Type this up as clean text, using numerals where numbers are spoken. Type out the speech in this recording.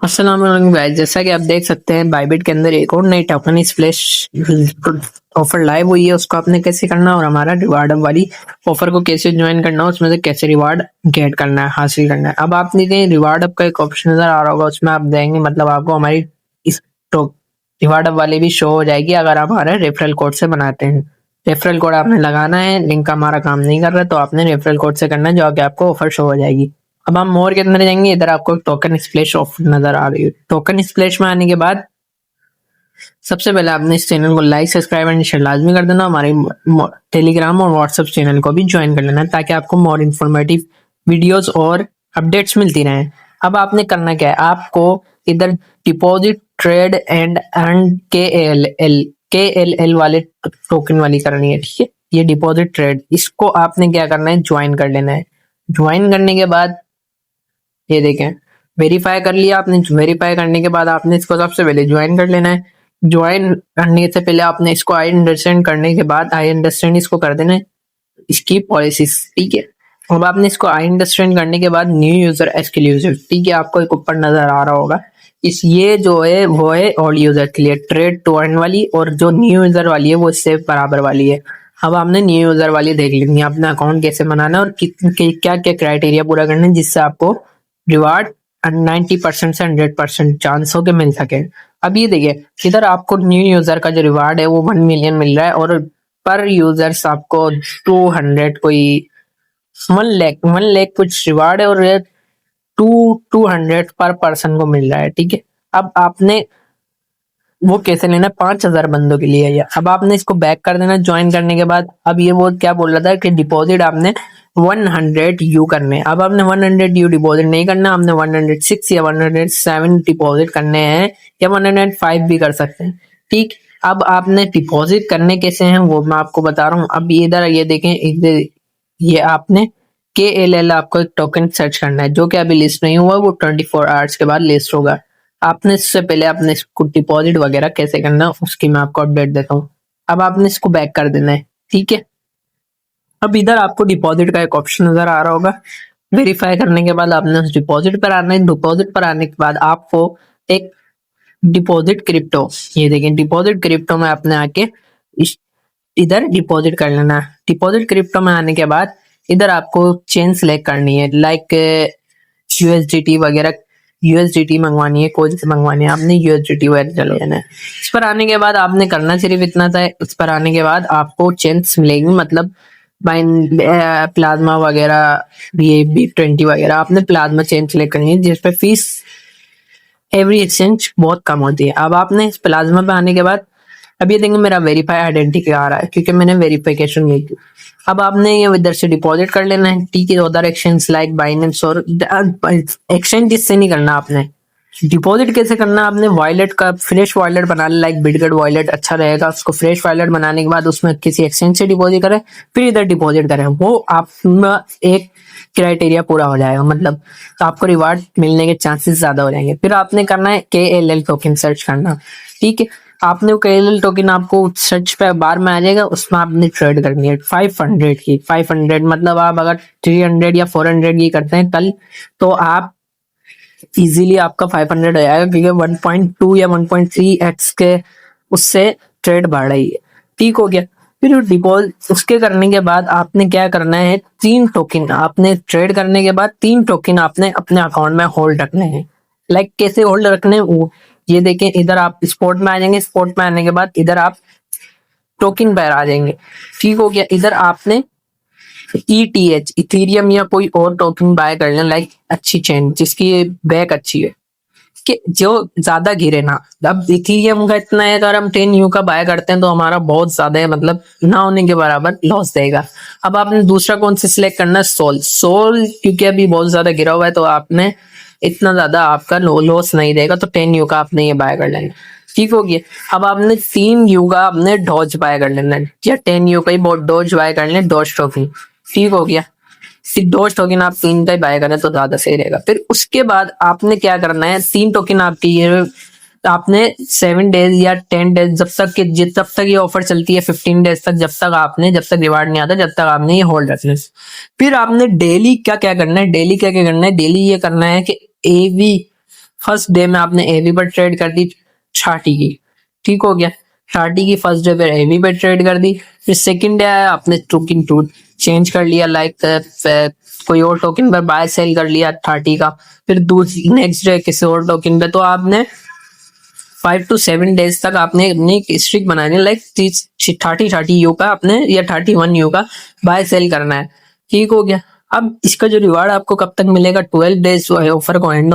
अस्सलाम वालेकुम गाइस, जैसा कि आप देख सकते हैं बाइबिट के अंदर एक और नई टोकन स्प्लैश ऑफर लाइव हुई है। उसको आपने कैसे करना है और हमारा रिवार्ड वाली ऑफर को कैसे ज्वाइन करना है, उसमें से कैसे रिवार्ड गेट करना है, हासिल करना है। अब आपने कहीं रिवार्ड अप का एक ऑप्शन नजर आ रहा होगा, उसमें आप देंगे मतलब आपको हमारी इस रिवार्ड अप वाली भी शो हो जाएगी अगर आप हमारे रेफरल कोड से बनाते हैं। रेफरल कोड आपने लगाना है, लिंक हमारा काम नहीं कर रहा तो आपने रेफरल कोड से करना है, जो आगे आपको ऑफर शो हो जाएगी। अब हम मोर के अंदर जाएंगे, इधर आपको टोकन स्प्लैश ऑफ नजर आ रही है। टोकन स्प्लैश में आने के बाद सबसे पहले आपने इस चैनल को लाइक सब्सक्राइब एंड शेयर लाजमी कर देना। हमारे टेलीग्राम और व्हाट्सएप चैनल को भी ज्वाइन कर लेना ताकि आपको मोर इन्फॉर्मेटिव वीडियोस और अपडेट्स मिलती रहें। अब आपने करना क्या है, आपको इधर डिपॉजिट ट्रेड एंड अर्न के एल एल वाले टोकन वाली करनी है, ठीक है। ये डिपॉजिट ट्रेड, इसको आपने क्या करना है, ज्वाइन कर लेना है। ज्वाइन करने के बाद ये देखें, वेरीफाई कर लिया आपने। वेरीफाई करने के बाद आपने इसको सबसे पहले ज्वाइन कर लेना है। ज्वाइन करने से पहले आपने इसको आई अंडरस्टैंड करने के बाद आई अंडरस्टैंड इसको कर देना है, इसकी पॉलिसीज, ठीक है। अब आपने इसको आई अंडरस्टैंड करने के बाद न्यू यूजर एक्सक्लूसिव, ठीक है, आपको एक ऊपर नजर आ रहा होगा इस, ये जो है वो है ऑल यूजर के लिए ट्रेड टू अर्न वाली, और जो न्यू यूजर वाली है वो इससे बराबर वाली है। अब आपने न्यू यूजर वाली देख लेनी है, अपना अकाउंट कैसे बनाना है और क्या क्या क्राइटेरिया पूरा करना है जिससे आपको रिवार्ड 90% से 100% चांस हो के मिल सके। अब ये देखिए, इधर आपको न्यू यूजर का जो रिवार्ड है वो 1 मिलियन मिल रहा है, और पर यूजर्स आपको 200 कोई 1 लाख कुछ रिवार्ड है, और ये 200 पर पर्सन को मिल रहा है, ठीक है। अब आपने वो कैसे लेना है, 5,000 बंदों के लिए। अब आपने इसको बैक कर देना ज्वाइन करने के बाद। अब ये वो क्या बोल रहा था कि डिपॉजिट आपने 100 यू करने हैं। अब आपने 100 यू डिपॉजिट नहीं करना, आपने 106 या 107 डिपॉजिट करने हैं, या 105 भी कर सकते हैं, ठीक। अब आपने डिपॉजिट करने कैसे हैं वो मैं आपको बता रहा हूँ। अब इधर ये देखें, इधर ये आपने KLL आपको एक टोकन सर्च करना है, जो कि अभी लिस्ट नहीं हुआ, वो 24 आवर्स के बाद लिस्ट होगा। आपने इससे पहले आपने इसको डिपॉजिट वगैरह कैसे करना है उसकी मैं आपको अपडेट देता हूँ। अब आपने इसको बैक कर देना है, ठीक है। अब इधर आपको डिपॉजिट का एक ऑप्शन नजर आ रहा होगा। वेरीफाई करने के बाद आपने उस डिपॉजिट पर आना है। डिपॉजिट पर आने के बाद आपको एक डिपॉजिट क्रिप्टो, ये देखें डिपॉजिट क्रिप्टो में आपने आके इधर डिपॉजिट कर लेना है। डिपॉजिट क्रिप्टो में आने के बाद इधर आपको चेन सिलेक्ट करनी है, लाइक USDT वगैरह, USDT मंगवानी है, कोई से मंगवानी है, आपने USDT वगैरह चले जाना है। इस पर आने के बाद आपने करना सिर्फ इतना था, इस पर आने के बाद आपको चेन्स मिलेगी, मतलब बाइन प्लाज्मा वगैरह, ये B20 वगैरह, आपने प्लाज्मा चेन सिलेक्ट करनी है जिस पे फीस एवरी एक्सचेंज बहुत कम होती है। अब आपने इस प्लाज्मा पे आने के बाद अब ये देंगे मेरा वेरीफाई आइडेंटिटी आ रहा है क्योंकि मैंने वेरिफिकेशन नहीं की। अब आपने ये इधर से डिपॉजिट कर लेना है, ठीक है। अदर एक्सचेंज लाइक बाइनेंस और एक्सचेंज जिससे नहीं करना, आपने डिपॉजिट कैसे करना, आपने वॉलेट का फ्रेश वॉलेट बना ले, लाइक बिटगेट वॉलेट अच्छा रहेगा। उसको फ्रेश वॉलेट बनाने के बाद उसमें किसी एक्सचेंज से डिपॉजिट करें, फिर इधर डिपॉजिट करें, वो आप एक क्राइटेरिया पूरा हो जाएगा, मतलब तो आपको रिवार्ड मिलने के चांसेस ज्यादा हो जाएंगे। फिर आपने करना है KLL टोकन सर्च करना, ठीक है। आपने KLL टोकन आपको सर्च पे बार में आ जाएगा, उसमें आपने ट्रेड करनी है 500 की। 500 मतलब आप अगर 300 या 400 की करते हैं कल, तो आप इजीली आपका 500 हो जाएगा क्योंकि 1.2 या 1.3x के उससे ट्रेड बढ़ रही है, ठीक हो गया। फिर डिपॉजिट उसके करने के बाद आपने क्या करना है, 3 टोकन आपने ट्रेड करने के बाद 3 टोकन आपने अपने अकाउंट में होल्ड रखने हैं। लाइक कैसे होल्ड रखने हैं वो ये देखें, इधर आप स्पोर्ट में आ जाएंगे, स्पोर्ट में आने के बाद इधर आप टोकन पर आ जाएंगे, ठीक हो गया। इधर आपने ETH इथेरियम या कोई और टोकन बाय कर लेना, लाइक अच्छी चेन जिसकी बैक अच्छी है, कि जो ज्यादा गिरे ना। अब इथेरियम का इतना है, अगर हम 10 U का बाय करते हैं तो हमारा बहुत ज्यादा है, मतलब ना होने के बराबर लॉस देगा। अब आपने दूसरा कौन सा सिलेक्ट करना है, सोल क्योंकि अभी बहुत ज्यादा गिरा हुआ है तो आपने इतना ज्यादा आपका लॉस नहीं देगा, तो 10 U का आपने ये बाय कर लेना, ठीक हो गया। अब आपने 3 U का आपने डॉज बाय कर लेना है, या 10 U का ही डॉज बाय कर लेना, डॉज टोकन, ठीक हो गया। सिर्फ डॉज टोकन आप 3 का ही बाय करें तो ज्यादा सही रहेगा। फिर उसके बाद आपने क्या करना है, 3 टोकन आपकी ये आपने 7 डेज या 10 डेज, जब तक ये ऑफर चलती है 15 डेज तक, जब तक रिवार्ड नहीं आता जब तक आपने ये होल्ड रखना है। फिर आपने डेली क्या क्या करना है, डेली क्या क्या करना है, डेली ये करना है कि AV फर्स्ट डे में आपने एवी पर ट्रेड कर दी 60 की, ठीक हो गया। 60 की फर्स्ट डे पे एवी पे ट्रेड कर दी। फिर सेकंड डे आया, आपने टोकन टू चेंज कर लिया, लाइक कोई और टोकन पर बाय सेल कर लिया 30 का। फिर दूसरी नेक्स्ट डे किसी और टोकन पे, तो आपने 5 to 7 डेज तक आपने अपनी स्ट्रिक बनानी, लाइक 30 यू का आपने या 31 यू का बाय सेल करना है, ठीक हो गया। अब इसका जो रिवार्ड आपको कब तक मिलेगा, 12 डेज ऑफर को एंड